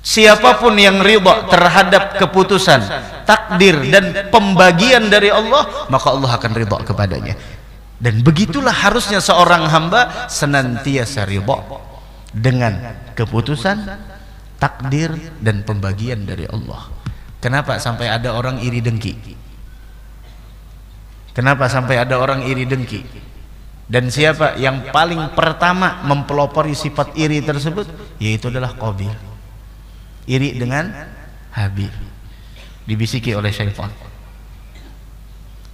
Siapapun yang ridha terhadap keputusan, takdir dan pembagian dari Allah, maka Allah akan ridha kepadanya. Dan begitulah harusnya seorang hamba senantiasa ridha dengan keputusan, takdir dan pembagian dari Allah. Kenapa sampai ada orang iri dengki? Kenapa sampai ada orang iri dengki? Dan siapa yang paling pertama mempelopori sifat iri tersebut? Yaitu adalah Qabil. Iri dengan Habil, dibisiki oleh syaitan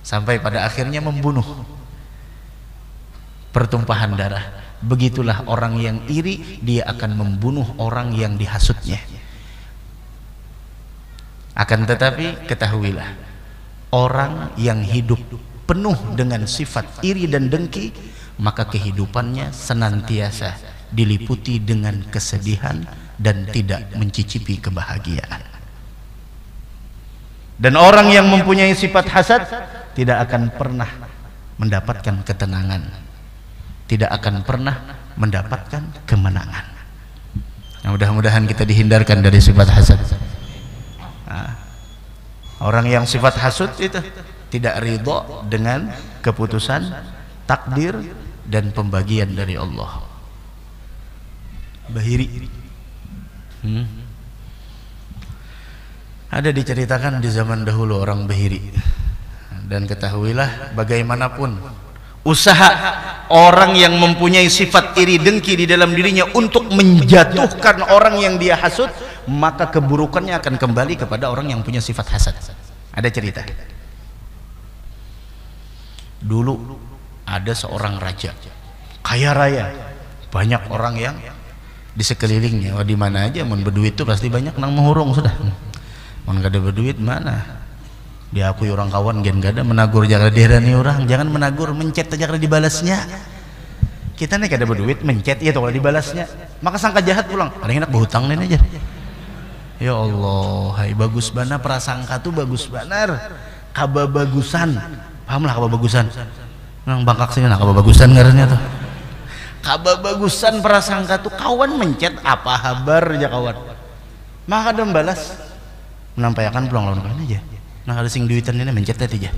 sampai pada akhirnya membunuh, pertumpahan darah. Begitulah orang yang iri, dia akan membunuh orang yang dihasutnya. Akan tetapi ketahuilah, orang yang hidup penuh dengan sifat iri dan dengki, maka kehidupannya senantiasa diliputi dengan kesedihan dan tidak mencicipi kebahagiaan. Dan orang yang mempunyai sifat hasad tidak akan pernah mendapatkan ketenangan, tidak akan pernah mendapatkan kemenangan. Nah, mudah-mudahan kita dihindarkan dari sifat hasad. Nah, orang yang sifat hasud itu tidak ridha dengan keputusan, takdir dan pembagian dari Allah. Bahiri Ada diceritakan di zaman dahulu orang Behiri, dan ketahuilah bagaimanapun usaha orang yang mempunyai sifat iri dengki di dalam dirinya untuk menjatuhkan orang yang dia hasud, maka keburukannya akan kembali kepada orang yang punya sifat hasad. Ada cerita, dulu ada seorang raja kaya raya, banyak orang yang di sekelilingnya. Wah, di mana aja mun berduit tuh pasti banyak nang menghurung sudah. Mun gak ada berduit mana diakui orang kawan gen gak ada menagur jangan diherani orang, jangan menagur, mencet aja kalau dibalasnya. Kita nih gak ada berduit mencet ya tuh kalau dibalasnya, maka sangka jahat pulang, paling enak berhutang nih aja. Ya Allah, hai bagus bana prasangka tuh bagus banar, kababagusan, paham lah kababagusan, nang Bangkak sini nah kababagusan ngarannya tuh. Kababagusan prasangka tuh kawan mencet apa kabar aja kawan, maka ada membalas menampaikan pulang lawan kalian aja. Nah ada sing duitan ini mencet aja.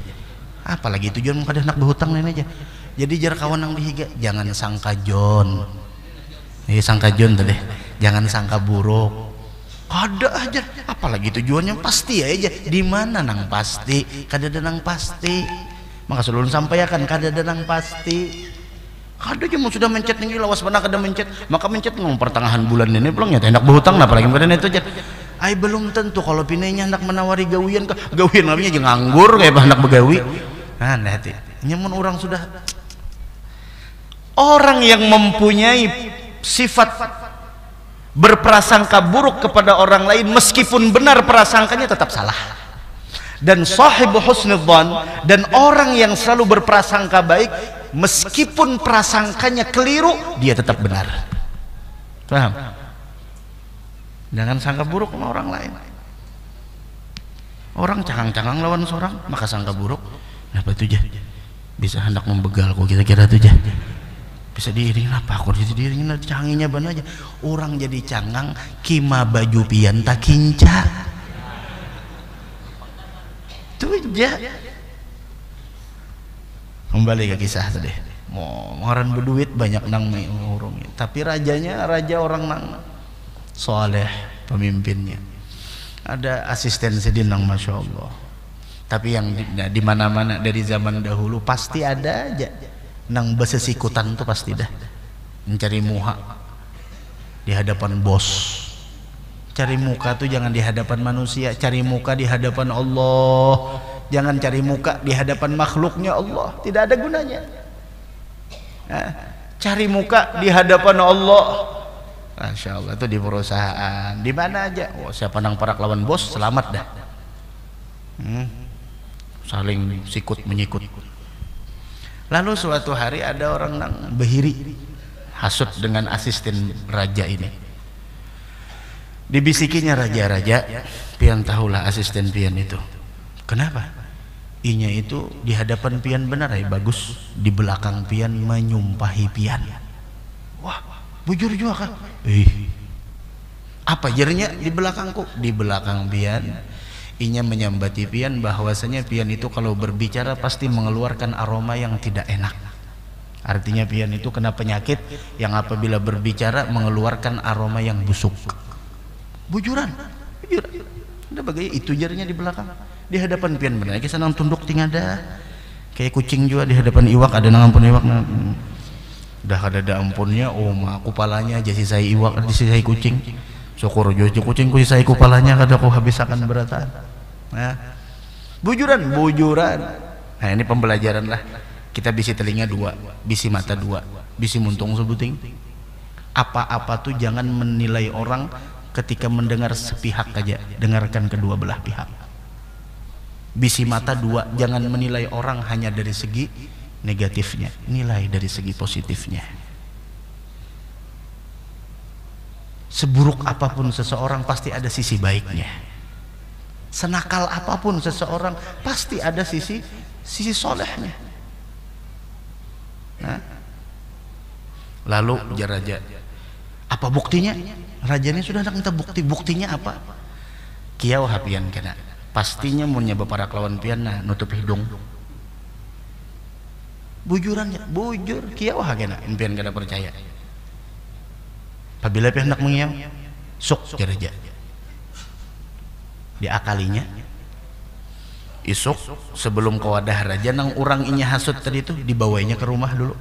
Apalagi tujuan mau kada nak berhutang ini aja. Jadi jar kawan yang dihiga, jangan sangka John. Sangka John tadi. Jangan sangka buruk. Kada aja. Apalagi tujuannya pasti aja. Di mana nang pasti? Kada ada nang pasti. Maka selalu sampaikan kada ada nang pasti. Kada aja mau sudah mencet nih lawas mana kada mencet. Maka mencet ngomong pertengahan bulan ini pulangnya hendak berhutang nah apalagi pada itu aja. Ay belum tentu kalau pinainya hendak menawari gawian namanya aja nganggur kayak hendak begawi. Nah hati nyamun orang sudah, orang yang mempunyai sifat berprasangka buruk kepada orang lain meskipun benar prasangkanya tetap salah. Dan sahibu husnudzan, dan orang yang selalu berprasangka baik meskipun prasangkanya keliru dia tetap benar. Paham? Jangan sangka buruk sama orang lain. Orang cangang-cangang lawan seorang maka sangka buruk. Kenapa itu jah? Bisa hendak membegal kok kira-kira itu jah. Bisa diiringin apa? Kok diiringin canginya ban aja. Orang jadi cangang kima baju pian tak kinca. Itu jah. Kembali ke kisah tadi. Mau ngaran berduit banyak nang ngurungi. Tapi rajanya raja orang nang soleh, pemimpinnya ada asisten sedinang masya Allah. Tapi yang di mana-mana dari zaman dahulu pasti ada aja nang besesikutan tuh pasti dah mencari muka di hadapan bos. Cari muka tuh jangan di hadapan manusia, cari muka di hadapan Allah. Jangan cari muka di hadapan makhluknya Allah, tidak ada gunanya. Nah, cari muka di hadapan Allah. Masya Allah, itu di perusahaan di mana aja. Wah, siapa nang parak lawan bos selamat dah. Saling sikut menyikut. Lalu suatu hari ada orang nang Behiri hasut dengan asisten raja ini. Dibisikinya raja-raja, pian tahulah asisten pian itu. Kenapa? Inya itu di hadapan pian benar ya bagus, di belakang pian menyumpahi pian. Wah, bujur juga kan? Apa jernya di belakangku? Di belakang pian inya menyambati pian bahwasanya pian itu kalau berbicara pasti mengeluarkan aroma yang tidak enak. Artinya pian itu kena penyakit yang apabila berbicara mengeluarkan aroma yang busuk. Bujuran. Ada bagai itu jernya di belakang. Di hadapan pian benar kisah nang tunduk tingada. Kayak kucing juga di hadapan iwak ada nang ampun iwak nang. Dah ada ampunnya, mah kupalanya aja sisai iwak, sisai kucing. Syukur jojo kucing ku sisai kupalanya kada ku habis akan beratan. Nah, bujuran. Nah ini pembelajaran lah. Kita bisi telinga dua, bisi mata dua, bisi muntung sebuting. Apa-apa tuh jangan menilai orang ketika mendengar sepihak aja, dengarkan kedua belah pihak. Bisi mata dua, jangan menilai orang hanya dari segi negatifnya, nilai dari segi positifnya. Seburuk apapun seseorang pasti ada sisi baiknya. Senakal apapun seseorang pasti ada sisi solehnya. Nah, lalu raja, apa buktinya? Rajanya sudah nak minta bukti. Buktinya apa? Kiau hapian kena. Pastinya mun nyaba para kelawan pian nah nutup hidung. Bujurannya, bujur kiau hagena impian kada percaya. Apabila pihak hendak mengiau Sok jaraja. Diakalinya isuk sebelum ke wadah raja nang urang inya hasut tadi itu dibawainya ke rumah dulu.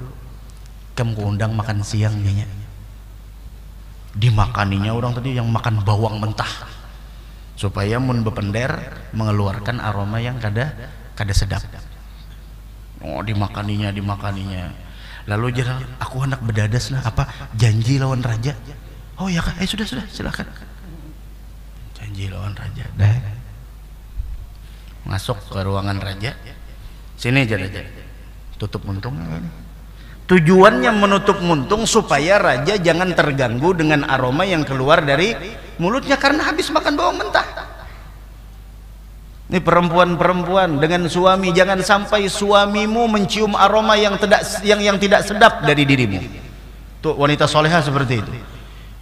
Kem undang makan siang nya. Dimakaninya orang tadi yang makan bawang mentah. Supaya mun bepender mengeluarkan aroma yang kada sedap. Oh, dimakaninya. Lalu jalan, aku hendak berdadas lah, apa janji lawan raja. Oh ya kak, sudah silakan. Janji lawan raja. Dah. Masuk ke ruangan raja. Sini aja raja. Tutup muntung ini. Tujuannya menutup muntung supaya raja jangan terganggu dengan aroma yang keluar dari mulutnya karena habis makan bawang mentah. Ini perempuan-perempuan dengan suami, jangan sampai suamimu mencium aroma yang tidak sedap dari dirimu. Tuh wanita soleha seperti itu.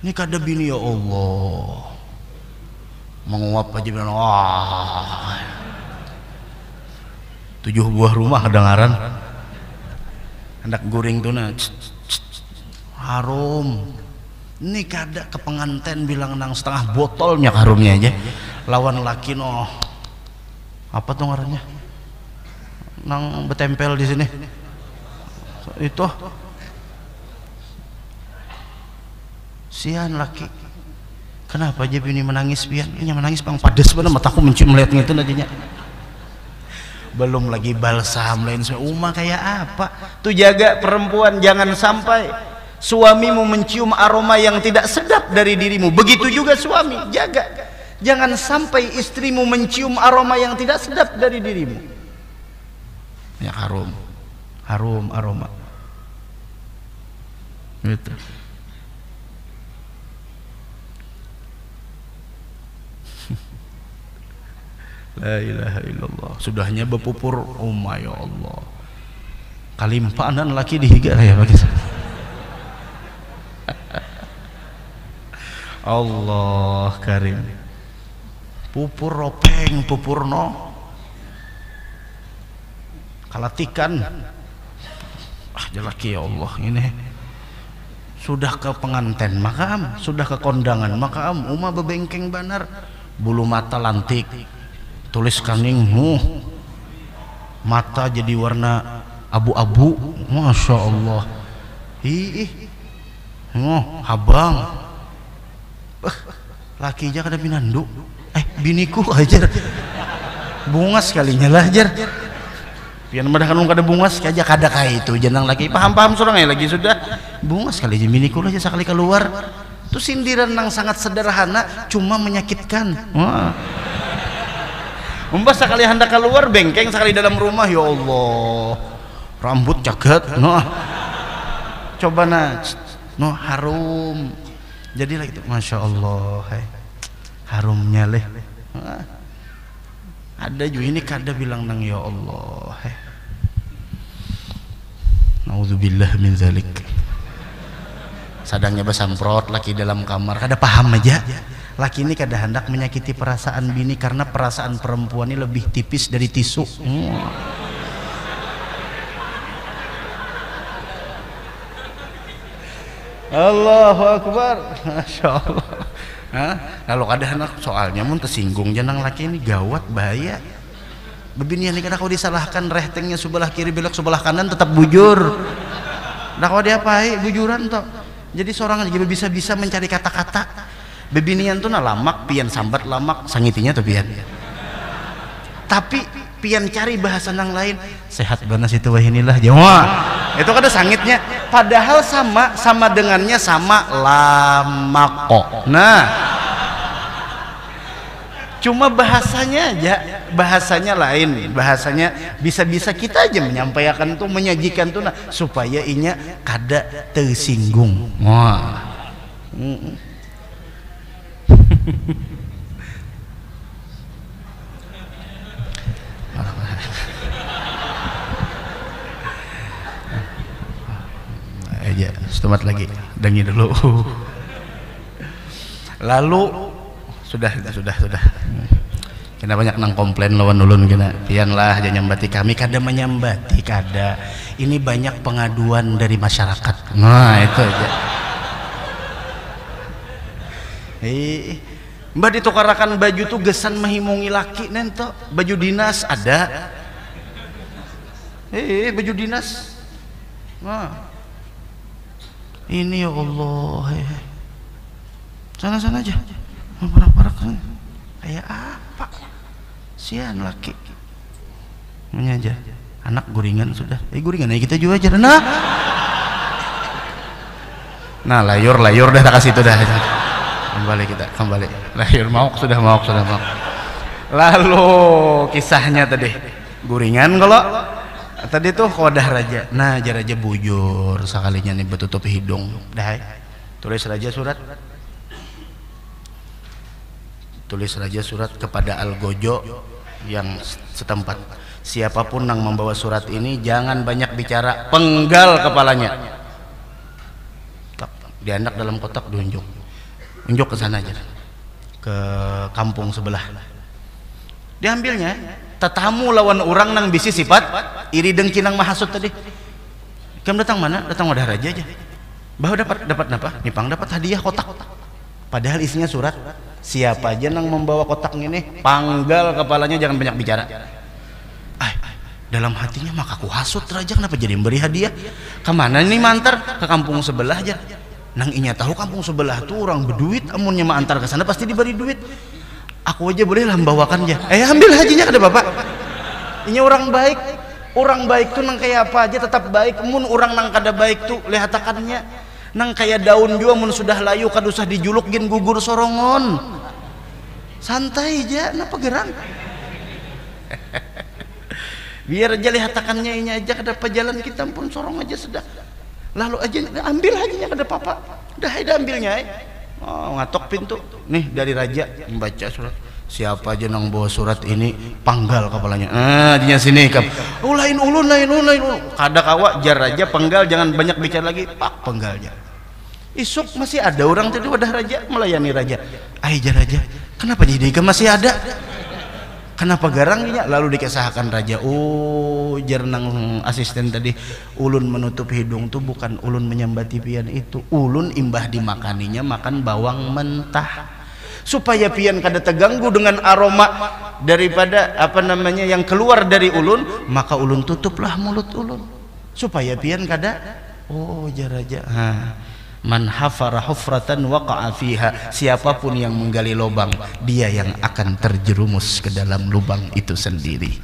Ini kada bini ya Allah. Menguap aja bilang, wah. 7 buah rumah kedengaran. Hendak goreng tuh harum. Ini kada ke pengantin bilang nang setengah botolnya harumnya aja. Lawan laki noh. Apa tuh ngarannya? Nang betempel di sini. Itu sian laki. Kenapa aja bini menangis pian? Ini menangis pang padas bener mataku mencium melihat itu nantinya. Belum lagi balsam lain semua kayak apa tuh. Jaga perempuan, jangan sampai suamimu mencium aroma yang tidak sedap dari dirimu. Begitu juga suami, jaga jangan sampai istrimu mencium aroma yang tidak sedap dari dirimu. Ya harum aroma gitu. La ilaha illallah. Sudahnya bepupur, oh my Allah. Kalimpanan laki dihiga ya bagi Allah karim. Pupur ropeng, pupur no. Kalatikan. Jalaki ya Allah ini. Sudah ke pengantin makam, sudah ke kondangan makam, umah bebengkeng banar, bulu mata lantik. Tulis kaning mata jadi warna abu-abu, masya Allah. Habang laki aja kada binandu. Biniku ajar bungas kalinya lah jar. Pian madah kanung kada bungas aja kada kayak itu jenang laki paham surang ya lagi sudah bungas kali aja biniku lah aja sekali keluar. Itu sindiran yang sangat sederhana cuma menyakitkan. Umpah sekali hendak keluar bengkeng, sekali dalam rumah ya Allah rambut cagat coba harum jadilah itu masya Allah. Harumnya leh ada juga ini kada bilang nang ya Allah. Nauzubillah min zalik. Sadangnya besamprot laki dalam kamar kada paham aja. Laki ini kada hendak menyakiti perasaan bini karena perasaan perempuan ini lebih tipis dari tisu. Allahu Akbar, masya Allah. Lalu kada hendak soalnya mun tersinggung jenang laki ini gawat bahaya. Bebinian ini kada kau disalahkan rehtengnya sebelah kiri belok sebelah kanan tetap bujur. Dah kau diapai bujuran toh. Jadi seorang juga bisa mencari kata-kata. Bebinian tuh lamak pian sambat lamak sangitinya tuh pian. Tapi pian cari bahasa nang lain sehat banas itu wah inilah Jawa. Itu kada sangitnya padahal sama dengannya sama lamako. Nah. Cuma bahasanya aja, bahasanya lain, bahasanya bisa-bisa kita aja menyampaikan tuh menyajikan tuh supaya inya kada tersinggung. Wah. Aja setemat lagi dengi dulu. Lalu sudah kena banyak nang komplain lawan ulun kena pian lah jangan nyambati kami kada menyambati kada. Ini banyak pengaduan dari masyarakat. Nah itu aja. Mbak ditukarakan baju tuh gesan mahimungi laki nento, baju dinas ada. Baju dinas. Nah. Ini ya Allah. Sana-sana aja. Parak-parak kan. Kayak apa? Sian laki. Menyaja. Anak guringan sudah. Guringan aja kita juga aja. Nah, layur dah tak kasih itu dah. Kembali kita, kembali. Layur mau. Lalu kisahnya tadi. Guringan kalau tadi tuh kodah raja. Nah, raja bujur sekalinya nih betutup hidung. Dah. Tulis raja surat kepada Algojo yang setempat. Siapapun yang membawa surat ini jangan banyak bicara, penggal kepalanya. Dianak dalam kotak diunjuk ke sana aja, ke kampung sebelah. Diambilnya tetamu lawan orang nang bisi sifat iri dengki nang mahasud tadi. Kamu datang mana? Datang wadah raja aja. Bahwa dapat apa? Nipang dapat hadiah kotak. Padahal isinya surat. Siapa aja nang membawa kotak ini, panggal kepalanya, jangan banyak bicara. Dalam hatinya maka ku hasut raja, kenapa jadi memberi hadiah? Kemana nih mantar? Ke kampung sebelah aja. Nang inya tahu kampung sebelah tuh orang berduit, amunnya mah antar ke sana pasti diberi duit. Aku aja boleh lah membawakan aja. Ambil hajinya kada bapak. Ini orang baik tuh nang kayak apa aja tetap baik. Mun orang nang kada baik tuh lihatakannya nang kayak daun jua mun sudah layu kada usah dijuluk gin gugur sorongon. Santai aja, napa geran? Biar aja lihatakannya ini aja kada jalan kita pun sorong aja sudah. Lalu aja ambil hajinya kada apa-apa. Dah ambilnya. Ngatok pintu. Nih dari raja membaca surat. Siapa aja nang bawa surat ini panggal kepalanya. Dinya sini kam. Lain ulun. Kada kawa jar raja penggal, jangan banyak bicara lagi. Pak penggalnya. Isuk masih ada orang tadi wadah raja melayani raja. Jar raja. Kenapa jadi masih ada? Kenapa garangnya? Lalu dikisahkan raja. Jar nang asisten tadi, ulun menutup hidung tuh bukan ulun menyambati pian itu. Ulun imbah dimakaninya makan bawang mentah. Supaya pian kada terganggu dengan aroma daripada yang keluar dari ulun, maka ulun tutuplah mulut ulun. Supaya pian kada. Jar raja. Man hafara hufratan waqa'a fiha. Siapapun yang menggali lubang, dia yang akan terjerumus ke dalam lubang itu sendiri.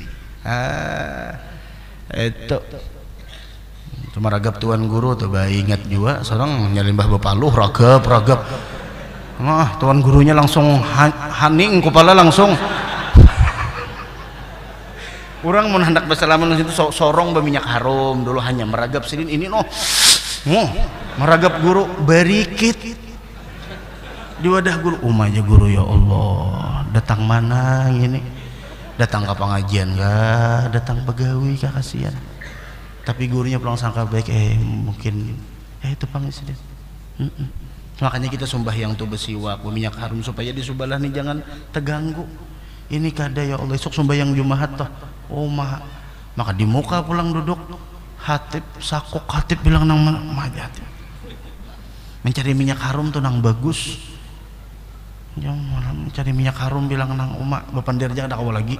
Itu cuma ragap tuan guru tuh ingat juga seorang nyalimbah bepaluh ragap. Tuan gurunya langsung haning kepala langsung. Orang mau hendak bersalaman itu sorong berminyak harum dulu hanya meragap sini ini meragap guru berikit di wadah guru. Aja guru ya Allah, datang mana ini? Datang ke pengajian enggak? Datang pegawai kah kasihan? Tapi gurunya pulang sangka baik. Mungkin itu pangisden. Makanya kita sembahyang tuh bersiwak berminyak harum supaya di subalah nih jangan terganggu. Ini kada ya Allah, esok sembahyang Jumat toh. Maka di muka pulang duduk hatib sakok hatib bilang nang majat. Mencari minyak harum tuh nang bagus. Jangan malah mencari minyak harum bilang nang bapak derja ada kau lagi.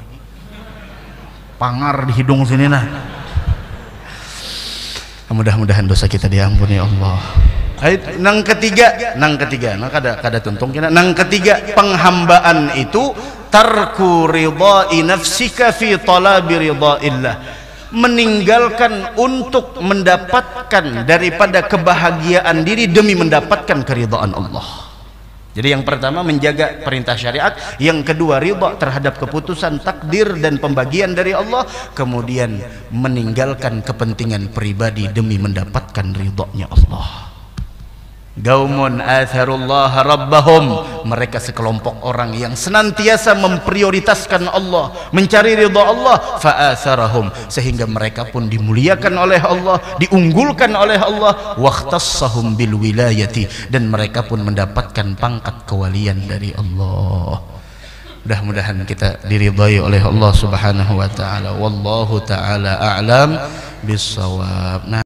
Pangar di hidung sini nah. Mudah-mudahan dosa kita diampuni Allah. Nang ketiga, kada tuntung kena. Nang ketiga, penghambaan itu tarku ridha'i nafsika fi talabi ridha'illah. Meninggalkan untuk mendapatkan daripada kebahagiaan diri demi mendapatkan keridhaan Allah. Jadi yang pertama menjaga perintah syariat, yang kedua ridha terhadap keputusan takdir dan pembagian dari Allah, kemudian meninggalkan kepentingan pribadi demi mendapatkan ridhanya Allah. Gaumun atharullah rabbahum, mereka sekelompok orang yang senantiasa memprioritaskan Allah, mencari ridha Allah, fa'atharahum, sehingga mereka pun dimuliakan oleh Allah, diunggulkan oleh Allah, wakhtassahum bil wilayati, dan mereka pun mendapatkan pangkat kewalian dari Allah. Mudah-mudahan kita diridhai oleh Allah Subhanahu wa taala. Wallahu taala a'lam bissawab.